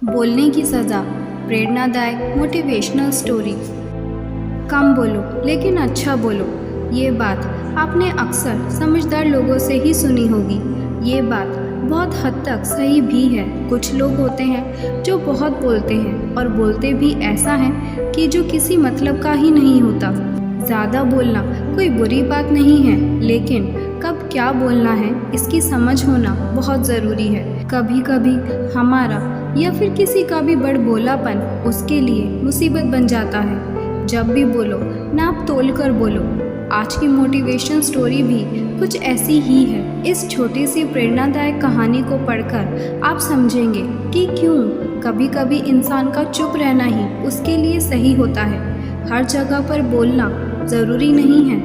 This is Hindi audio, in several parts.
बोलने की सज़ा, प्रेरणादायक मोटिवेशनल स्टोरी। कम बोलो लेकिन अच्छा बोलो। ये बात आपने अक्सर समझदार लोगों से ही सुनी होगी। ये बात बहुत हद तक सही भी है। कुछ लोग होते हैं जो बहुत बोलते हैं और बोलते भी ऐसा है कि जो किसी मतलब का ही नहीं होता। ज़्यादा बोलना कोई बुरी बात नहीं है, लेकिन कब क्या बोलना है इसकी समझ होना बहुत ज़रूरी है। कभी कभी हमारा या फिर किसी का भी बड़बोलापन उसके लिए मुसीबत बन जाता है। जब भी बोलो नाप तोल कर बोलो। आज की मोटिवेशन स्टोरी भी कुछ ऐसी ही है। इस छोटी सी प्रेरणादायक कहानी को पढ़कर आप समझेंगे कि क्यों कभी कभी इंसान का चुप रहना ही उसके लिए सही होता है। हर जगह पर बोलना ज़रूरी नहीं है।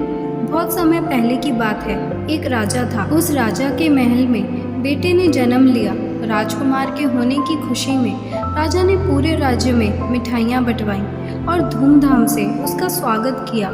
बहुत समय पहले की बात है। एक राजा था। उस राजा के महल में बेटे ने जन्म लिया। राजकुमार के होने की खुशी में राजा ने पूरे राज्य में मिठाइयाँ बंटवाईं और धूमधाम से उसका स्वागत किया।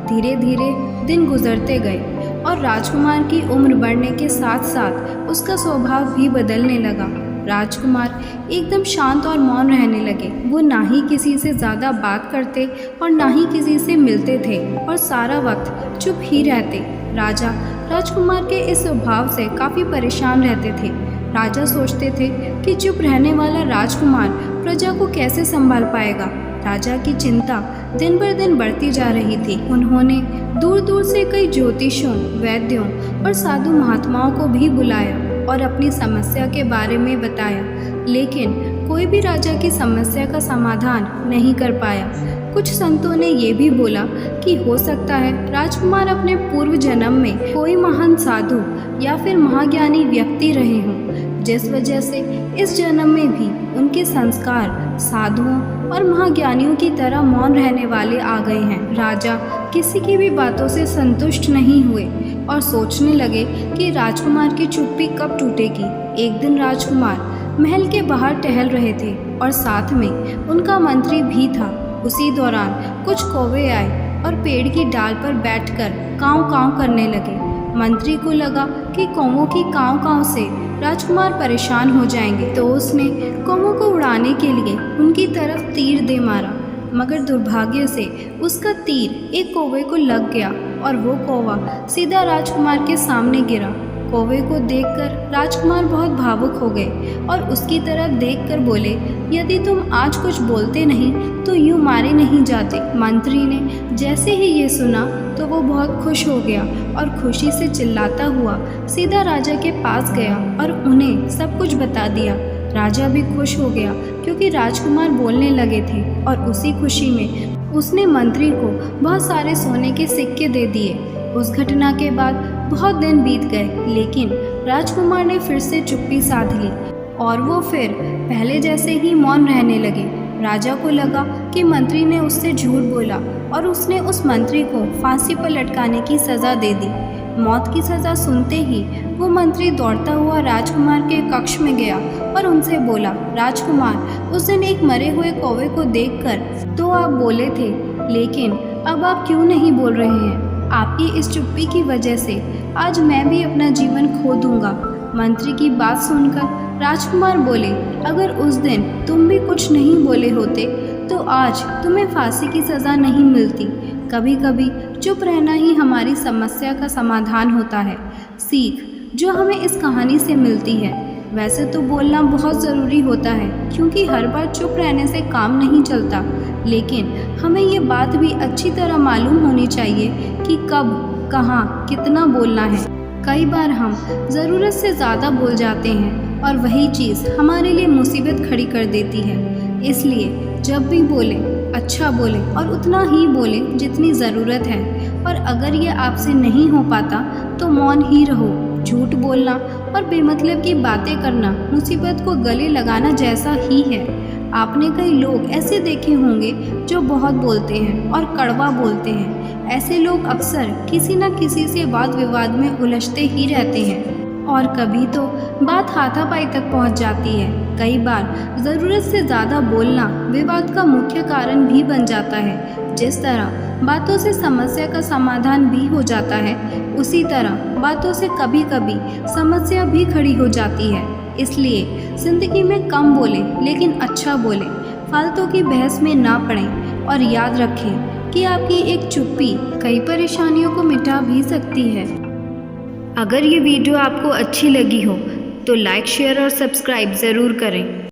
धीरे धीरे दिन गुजरते गए और राजकुमार की उम्र बढ़ने के साथ साथ उसका स्वभाव भी बदलने लगा। राजकुमार एकदम शांत और मौन रहने लगे। वो ना ही किसी से ज़्यादा बात करते और ना ही किसी से मिलते थे और सारा वक्त चुप ही रहते। राजा राजकुमार के इस स्वभाव से काफ़ी परेशान रहते थे। राजा सोचते थे कि चुप रहने वाला राजकुमार प्रजा को कैसे संभाल पाएगा। राजा की चिंता दिन बर दिन बढ़ती जा रही थी। उन्होंने दूर दूर से कई ज्योतिषियों, वैद्यों और साधु महात्माओं को भी बुलाया और अपनी समस्या के बारे में बताया, लेकिन कोई भी राजा की समस्या का समाधान नहीं कर पाया। कुछ संतों ने ये भी बोला कि हो सकता है राजकुमार अपने पूर्व जन्म में कोई महान साधु या फिर महाज्ञानी व्यक्ति रहे हों, जिस वजह से इस जन्म में भी उनके संस्कार साधुओं और महाज्ञानियों की तरह मौन रहने वाले आ गए हैं। राजा किसी की भी बातों से संतुष्ट नहीं हुए और सोचने लगे कि राजकुमार की चुप्पी कब टूटेगी। एक दिन राजकुमार महल के बाहर टहल रहे थे और साथ में उनका मंत्री भी था। उसी दौरान कुछ कौवे आए और पेड़ की डाल पर बैठकर काँव काँव करने लगे। मंत्री को लगा कि कौवों की काँव काँव से राजकुमार परेशान हो जाएंगे, तो उसने कौवों को उड़ाने के लिए उनकी तरफ तीर दे मारा, मगर दुर्भाग्य से उसका तीर एक कौवे को लग गया और वो कौवा सीधा राजकुमार के सामने गिरा। कौवे को देखकर राजकुमार बहुत भावुक हो गए और उसकी तरफ देखकर बोले, यदि तुम आज कुछ बोलते नहीं तो यूँ मारे नहीं जाते। मंत्री ने जैसे ही ये सुना तो वो बहुत खुश हो गया और खुशी से चिल्लाता हुआ सीधा राजा के पास गया और उन्हें सब कुछ बता दिया। राजा भी खुश हो गया क्योंकि राजकुमार बोलने लगे थे और उसी खुशी में उसने मंत्री को बहुत सारे सोने के सिक्के दे दिए। उस घटना के बाद बहुत दिन बीत गए, लेकिन राजकुमार ने फिर से चुप्पी साध ली और वो फिर पहले जैसे ही मौन रहने लगे। राजा को लगा कि मंत्री ने उससे झूठ बोला और उसने उस मंत्री को फांसी पर लटकाने की सज़ा दे दी। मौत की सज़ा सुनते ही वो मंत्री दौड़ता हुआ राजकुमार के कक्ष में गया और उनसे बोला, राजकुमार, उस दिन एक मरे हुए कौवे को देखकर तो आप बोले थे, लेकिन अब आप क्यों नहीं बोल रहे हैं? आपकी इस चुप्पी की वजह से आज मैं भी अपना जीवन खो दूंगा। मंत्री की बात सुनकर राजकुमार बोले, अगर उस दिन तुम भी कुछ नहीं बोले होते तो आज तुम्हें फांसी की सज़ा नहीं मिलती। कभी कभी चुप रहना ही हमारी समस्या का समाधान होता है। सीख जो हमें इस कहानी से मिलती है, वैसे तो बोलना बहुत ज़रूरी होता है, क्योंकि हर बार चुप रहने से काम नहीं चलता, लेकिन हमें ये बात भी अच्छी तरह मालूम होनी चाहिए कि कब, कहाँ, कितना बोलना है। कई बार हम ज़रूरत से ज़्यादा बोल जाते हैं और वही चीज़ हमारे लिए मुसीबत खड़ी कर देती है। इसलिए जब भी बोलें, अच्छा बोलें और उतना ही बोलें जितनी ज़रूरत है। और अगर ये आपसे नहीं हो पाता तो मौन ही रहो। झूठ बोलना और बेमतलब की बातें करना मुसीबत को गले लगाना जैसा ही है। आपने कई लोग ऐसे देखे होंगे जो बहुत बोलते हैं और कड़वा बोलते हैं। ऐसे लोग अक्सर किसी न किसी से वाद विवाद में उलझते ही रहते हैं और कभी तो बात हाथापाई तक पहुंच जाती है। कई बार ज़रूरत से ज़्यादा बोलना विवाद का मुख्य कारण भी बन जाता है। जिस तरह बातों से समस्या का समाधान भी हो जाता है, उसी तरह बातों से कभी कभी समस्या भी खड़ी हो जाती है। इसलिए ज़िंदगी में कम बोलें लेकिन अच्छा बोलें, फालतू की बहस में ना पड़ें और याद रखें कि आपकी एक चुप्पी कई परेशानियों को मिटा भी सकती है। अगर ये वीडियो आपको अच्छी लगी हो तो लाइक, शेयर और सब्सक्राइब ज़रूर करें।